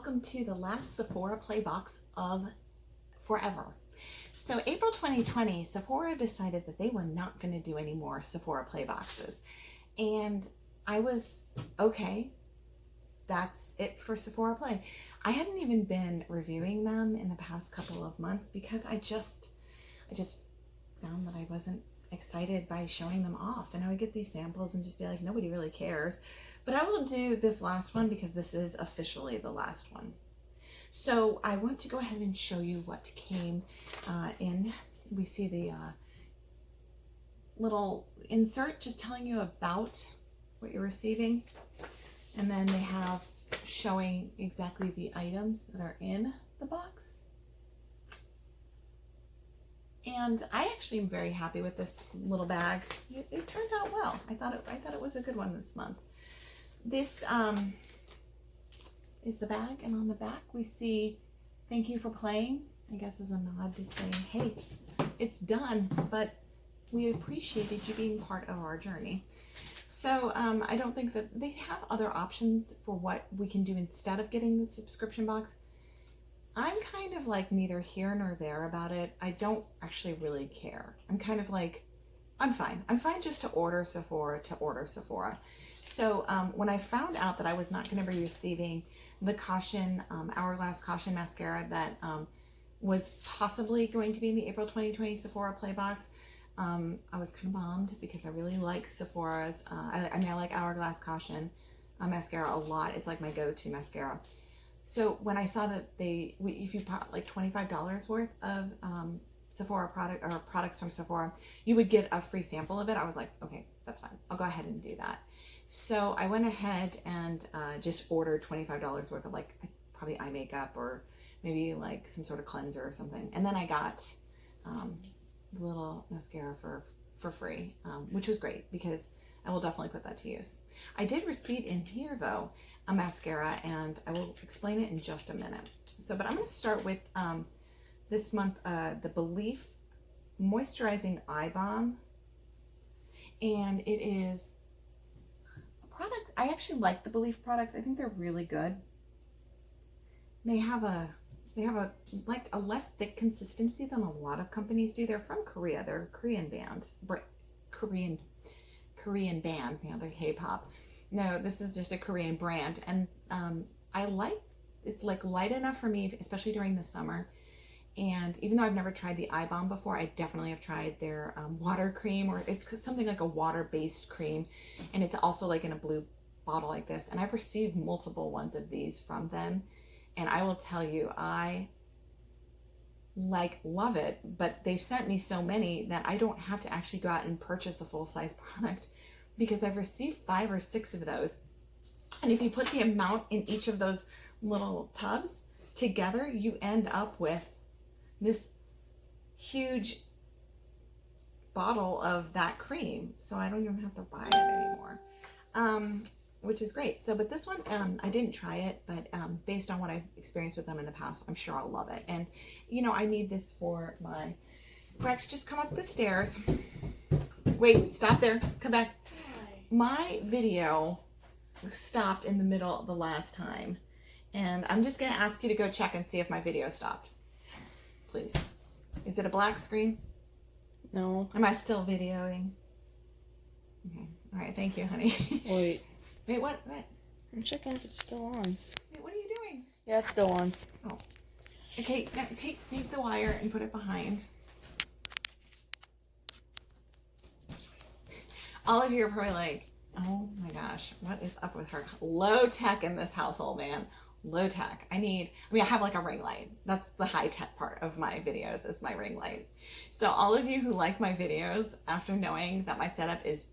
welcome to the last Sephora play box of forever. So April 2020, Sephora decided that they were not going to do any more Sephora play boxes. And I was, okay, that's it for Sephora Play. I hadn't even been reviewing them in the past couple of months because I just found that I wasn't excited by showing them off. And I would get these samples and just be like, nobody really cares. But I will do this last one because this is officially the last one. So I want to go ahead and show you what came in. We see the little insert just telling you about what you're receiving. And then they have showing exactly the items that are in the box. And I actually am very happy with this little bag. It turned out well. I thought it was a good one this month. This is the bag, and on the back we see "Thank you for playing." I guess as a nod to say, hey, it's done, but we appreciated you being part of our journey. So I don't think that they have other options for what we can do instead of getting the subscription box. I'm kind of like neither here nor there about it. I don't actually really care. I'm kind of like, I'm fine. I'm fine just to order Sephora So when I found out that I was not going to be receiving the Caution, Hourglass Caution Mascara that was possibly going to be in the April 2020 Sephora Play Box, I was kind of bummed because I really like Sephora's, I like Hourglass Caution Mascara a lot. It's like my go-to mascara. So when I saw that if you bought like $25 worth of Sephora product or products from Sephora, you would get a free sample of it. I was like, okay, that's fine. I'll go ahead and do that. So I went ahead and just ordered $25 worth of like probably eye makeup or maybe like some sort of cleanser or something. And then I got the little mascara for free, which was great because I will definitely put that to use. I did receive in here though a mascara, and I will explain it in just a minute. So, but I'm going to start with this month the Belif Moisturizing Eye Balm, and it is a product. I actually like the Belif products. I think they're really good. They have a like a less thick consistency than a lot of companies do. They're from Korea. They're a Korean band. Korean band. Yeah, they're K-pop. No, this is just a Korean brand, and I like it's like light enough for me, especially during the summer. And even though I've never tried the eye balm before, I definitely have tried their water cream, or it's something like a water-based cream, and it's also like in a blue bottle like this. And I've received multiple ones of these from them, and I will tell you, I love it, but they've sent me so many that I don't have to actually go out and purchase a full-size product because I've received 5 or 6 of those. And if you put the amount in each of those little tubs together, you end up with this huge bottle of that cream. So I don't even have to buy it anymore, which is great. So, but this one, I didn't try it, but based on what I've experienced with them in the past, I'm sure I'll love it. And, you know, I need this for my Rex. Just come up the stairs. Wait, stop there. Come back. My video stopped in the middle the last time, and I'm just going to ask you to go check and see if my video stopped. Please. Is it a black screen? No. Am I still videoing? Okay. All right. Thank you, honey. Wait. Wait, what? I'm checking if it's still on. Wait, what are you doing? Yeah, it's still on. Oh. Okay, take the wire and put it behind. All of you are probably like, oh my gosh, what is up with her? Low tech in this household, man. Low tech. I have like a ring light. That's the high tech part of my videos, is my ring light. So all of you who like my videos, after knowing that my setup is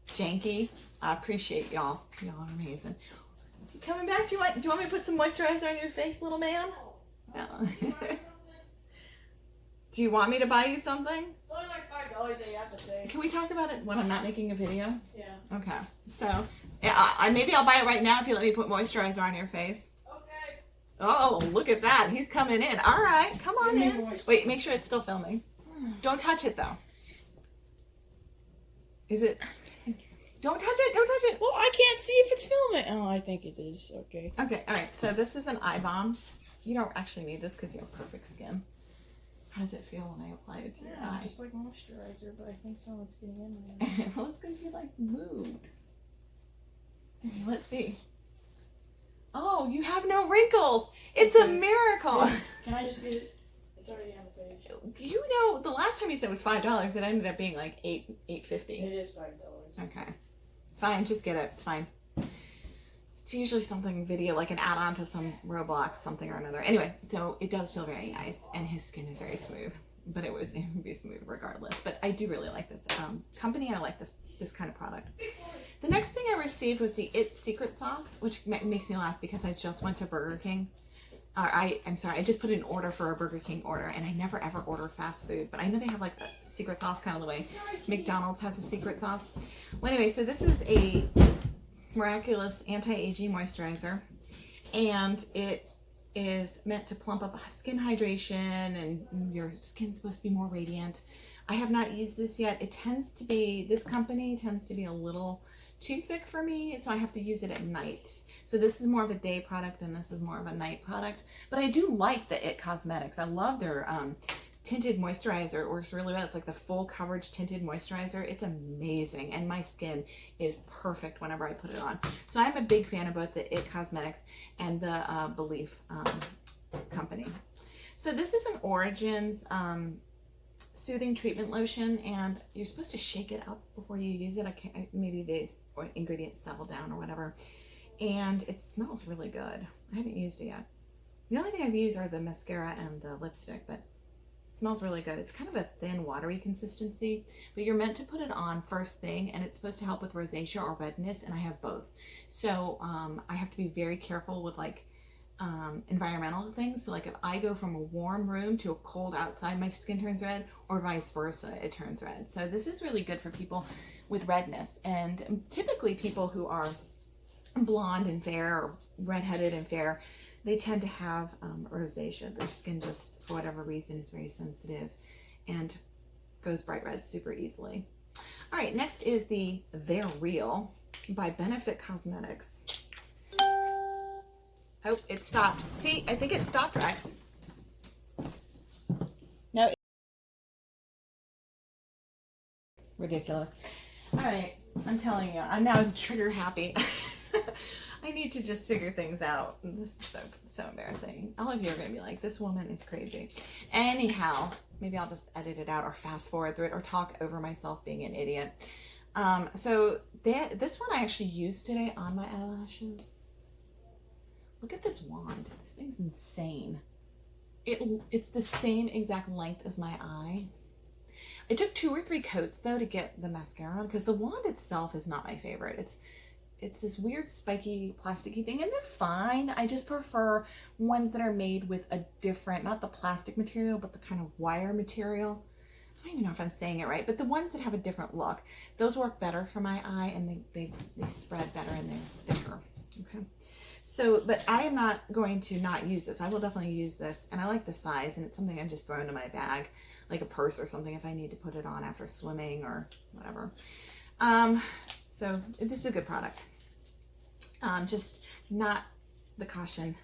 janky, I appreciate y'all. Y'all are amazing. Coming back, do you want me to put some moisturizer on your face, little man? No. Do you want me to buy you something? It's only like $5 that you have to pay. Can we talk about it when I'm not making a video? Yeah. Okay. So, yeah, maybe I'll buy it right now if you let me put moisturizer on your face. Okay. Oh, look at that. He's coming in. All right. Come on in. Wait, make sure it's still filming. Don't touch it, though. Is it? Don't touch it. Don't touch it. Well, I can't see if it's filming. Oh, I think it is. Okay. Okay, all right. So this is an eye balm. You don't actually need this because you have perfect skin. How does it feel when I apply it to your eye? Just like moisturizer, but I think someone's getting in there. Well, it's because you like moved. Okay, let's see. Oh, you have no wrinkles. It's a miracle. Can I just get it? It's already on the page. You know, the last time you said it was $5, it ended up being like $8.50. It is $5. Okay, fine. Just get it. It's fine. It's usually something video, like an add-on to some Roblox, something or another. Anyway, so it does feel very nice, and his skin is very smooth. But it would be smooth regardless. But I do really like this company. I like this kind of product. The next thing I received was the It's Secret Sauce, which makes me laugh because I just went to Burger King. I'm sorry, I just put an order for a Burger King order, and I never ever order fast food, but I know they have like a secret sauce kind of the way McDonald's has a secret sauce. Well, anyway, so this is a miraculous anti-aging moisturizer, and it is meant to plump up skin hydration, and your skin's supposed to be more radiant. I have not used this yet. This company tends to be a little too thick for me, so I have to use it at night. So this is more of a day product, and this is more of a night product. But I do like the It Cosmetics. I love their tinted moisturizer. It works really well. It's like the full coverage tinted moisturizer. It's amazing, and my skin is perfect whenever I put it on. So I'm a big fan of both the It Cosmetics and the Belif company. So this is an Origins soothing treatment lotion, and you're supposed to shake it up before you use it. Maybe the ingredients settle down or whatever, and it smells really good. I haven't used it yet. The only thing I've used are the mascara and the lipstick, but it smells really good. It's kind of a thin, watery consistency, but you're meant to put it on first thing, and it's supposed to help with rosacea or redness, and I have both. So I have to be very careful with like environmental things. So like if I go from a warm room to a cold outside, my skin turns red, or vice versa, it turns red. So this is really good for people with redness, and typically people who are blonde and fair or redheaded and fair, they tend to have rosacea. Their skin just, for whatever reason, is very sensitive and goes bright red super easily. All right, next is the They're Real by Benefit Cosmetics. Oh, it stopped. See, I think it stopped, Rex. No. Ridiculous. All right, I'm telling you, I'm now trigger happy. I need to just figure things out. This is so embarrassing. All of you are going to be like, this woman is crazy. Anyhow, maybe I'll just edit it out or fast forward through it or talk over myself being an idiot. So this one I actually used today on my eyelashes. Look at this wand. This thing's insane. It's the same exact length as my eye. It took 2 or 3 coats though to get the mascara on, because the wand itself is not my favorite. It's this weird spiky plasticky thing, and they're fine. I just prefer ones that are made with a different, not the plastic material, but the kind of wire material. I don't even know if I'm saying it right, but the ones that have a different look, those work better for my eye, and they spread better, and they're thicker. Okay. So, but I am not going to not use this. I will definitely use this, and I like the size, and it's something I just throw into my bag, like a purse or something if I need to put it on after swimming or whatever. So this is a good product. Just not the Caution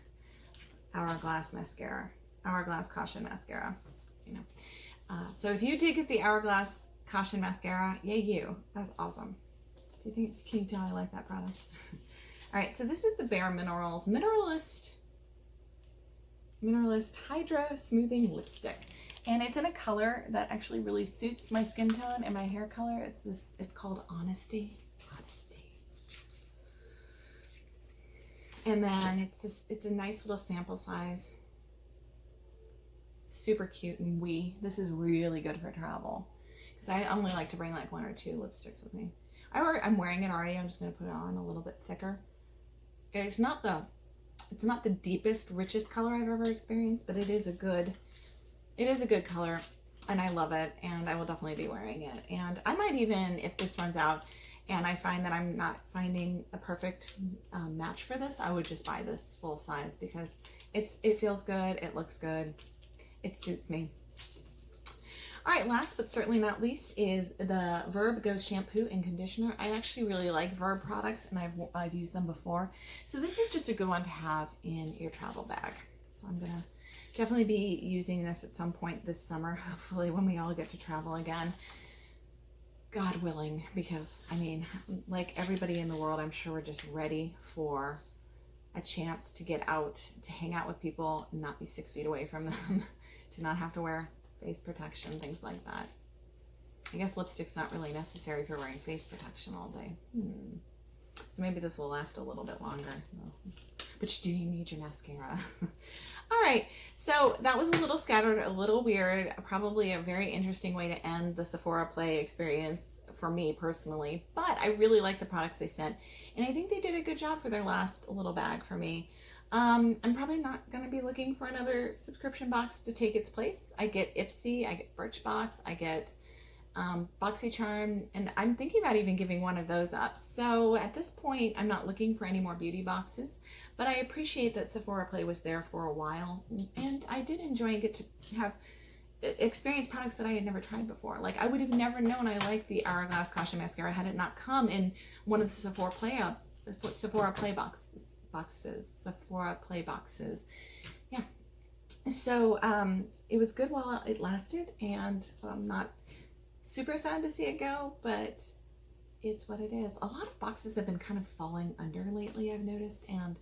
Hourglass Mascara. Hourglass Caution Mascara. You know. So if you did get the Hourglass Caution Mascara, yay you. That's awesome. Do you think, can you tell I like that product? All right, so this is the Bareminerals Mineralist Hydra Smoothing Lipstick. And it's in a color that actually really suits my skin tone and my hair color. It's called Honesty. And then it's a nice little sample size. Super cute and wee. This is really good for travel, because I only like to bring like 1 or 2 lipsticks with me. I'm wearing it already. I'm just going to put it on a little bit thicker. It's not the deepest, richest color I've ever experienced, but it is a good color, and I love it, and I will definitely be wearing it. And I might even, if this runs out and I find that I'm not finding a perfect match for this, I would just buy this full size, because it feels good, it looks good, it suits me. All right, last but certainly not least is the Verb Goes Shampoo and Conditioner. I actually really like Verb products, and I've used them before. So this is just a good one to have in your travel bag. So I'm gonna definitely be using this at some point this summer, hopefully when we all get to travel again. God willing, because I mean, like everybody in the world, I'm sure we're just ready for a chance to get out, to hang out with people, not be 6 feet away from them, to not have to wear face protection, things like that. I guess lipstick's not really necessary if you're wearing face protection all day. So maybe this will last a little bit longer. But you do need your mascara. All right, so that was a little scattered, a little weird, probably a very interesting way to end the Sephora Play experience for me personally. But I really like the products they sent, and I think they did a good job for their last little bag for me. I'm probably not going to be looking for another subscription box to take its place. I get Ipsy, I get Birchbox, I get BoxyCharm, and I'm thinking about even giving one of those up. So at this point, I'm not looking for any more beauty boxes, but I appreciate that Sephora Play was there for a while, and I did enjoy and get to have experience products that I had never tried before. Like I would have never known I liked the Hourglass Caution Mascara had it not come in one of the Sephora Play boxes. Sephora Play boxes. Yeah. So it was good while it lasted, and I'm not super sad to see it go, but it's what it is. A lot of boxes have been kind of falling under lately, I've noticed, and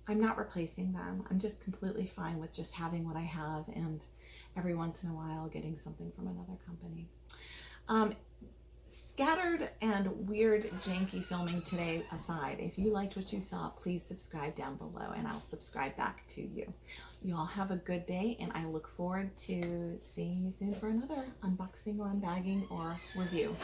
I'm not replacing them. I'm just completely fine with just having what I have, and every once in a while getting something from another company. Scattered and weird, janky filming today aside, if you liked what you saw, please subscribe down below and I'll subscribe back to you. You all have a good day, and I look forward to seeing you soon for another unboxing or unbagging or review.